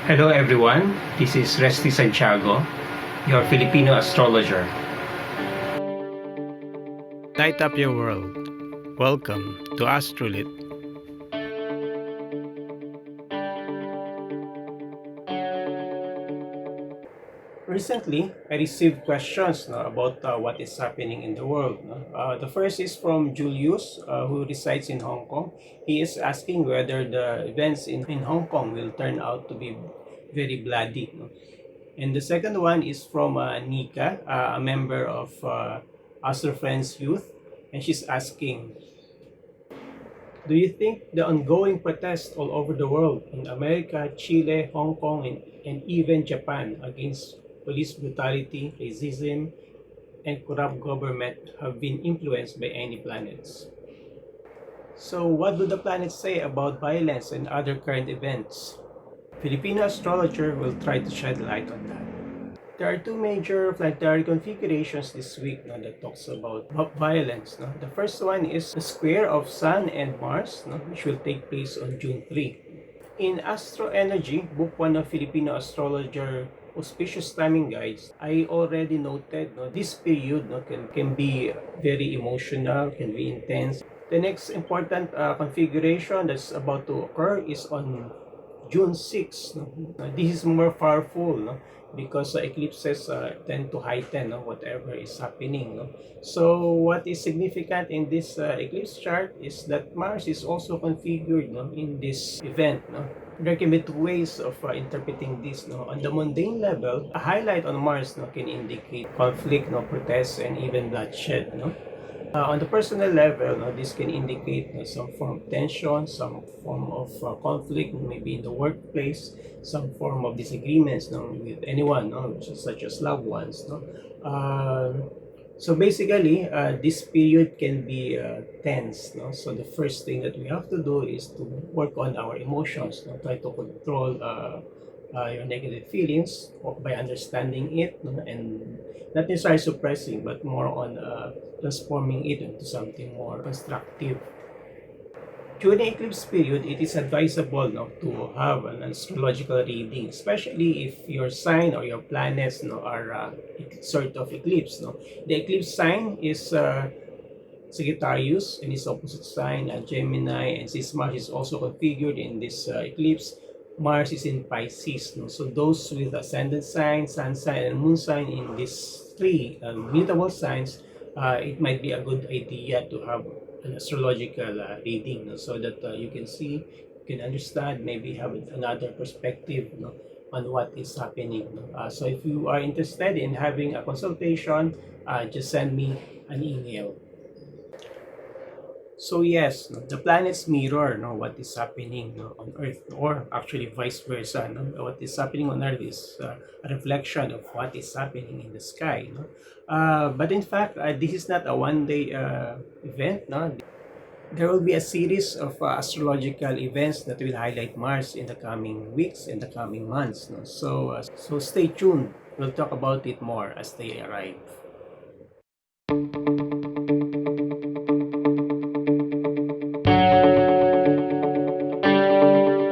Hello everyone, this is Resty Santiago, your Filipino astrologer. Light up your world. Welcome to AstroLit. Recently, I received questions about what is happening in the world. The first is from Julius, who resides in Hong Kong. He is asking whether the events in Hong Kong will turn out to be very bloody. And the second one is from Nika, a member of Astro Friends Youth, and she's asking, do you think the ongoing protests all over the world, in America, Chile, Hong Kong, and even Japan, against police brutality, racism, and corrupt government have been influeed by any planets? So what do the planets say about violence and other current events? Filipino astrologer will try to shed light on that. There are two major planetary configurations this week that talks about violence. The first one is the square of Sun and Mars, which will take place on June 3. In Astro Energy, book 1 of Filipino Astrologer Auspicious Timing Guides, I already noted this period can be very emotional, can be intense. The next important configuration that's about to occur is on June 6. This is more powerful because eclipses tend to heighten whatever is happening. So what is significant in this eclipse chart is that Mars is also configured in this event. There can be two ways of interpreting this. On the mundane level, a highlight on Mars can indicate conflict, protests, and even bloodshed. On the personal level, this can indicate some form of tension, some form of conflict, maybe in the workplace, some form of disagreements with anyone, such as loved ones. So basically, this period can be tense. So the first thing that we have to do is to work on our emotions, try to control your negative feelings by understanding it and not necessarily suppressing, but more on transforming it into something more constructive. During eclipse period, it is advisable to have an astrological reading, especially if your sign or your planets are sort of eclipse. The eclipse sign is Sagittarius, and its opposite sign Gemini, and since Mars is also configured in this eclipse, Mars is in Pisces. So those with ascendant sign, sun sign, and moon sign in these three mutable signs, it might be a good idea to have an astrological reading, so that you can see, you can understand, maybe have another perspective on what is happening. So if you are interested in having a consultation, just send me an email. So yes, the planets mirror what is happening on Earth, or actually vice versa. What is happening on Earth is a reflection of what is happening in the sky. But in fact, this is not a one-day event. There will be a series of astrological events that will highlight Mars in the coming weeks, in the coming months. So stay tuned. We'll talk about it more as they arrive.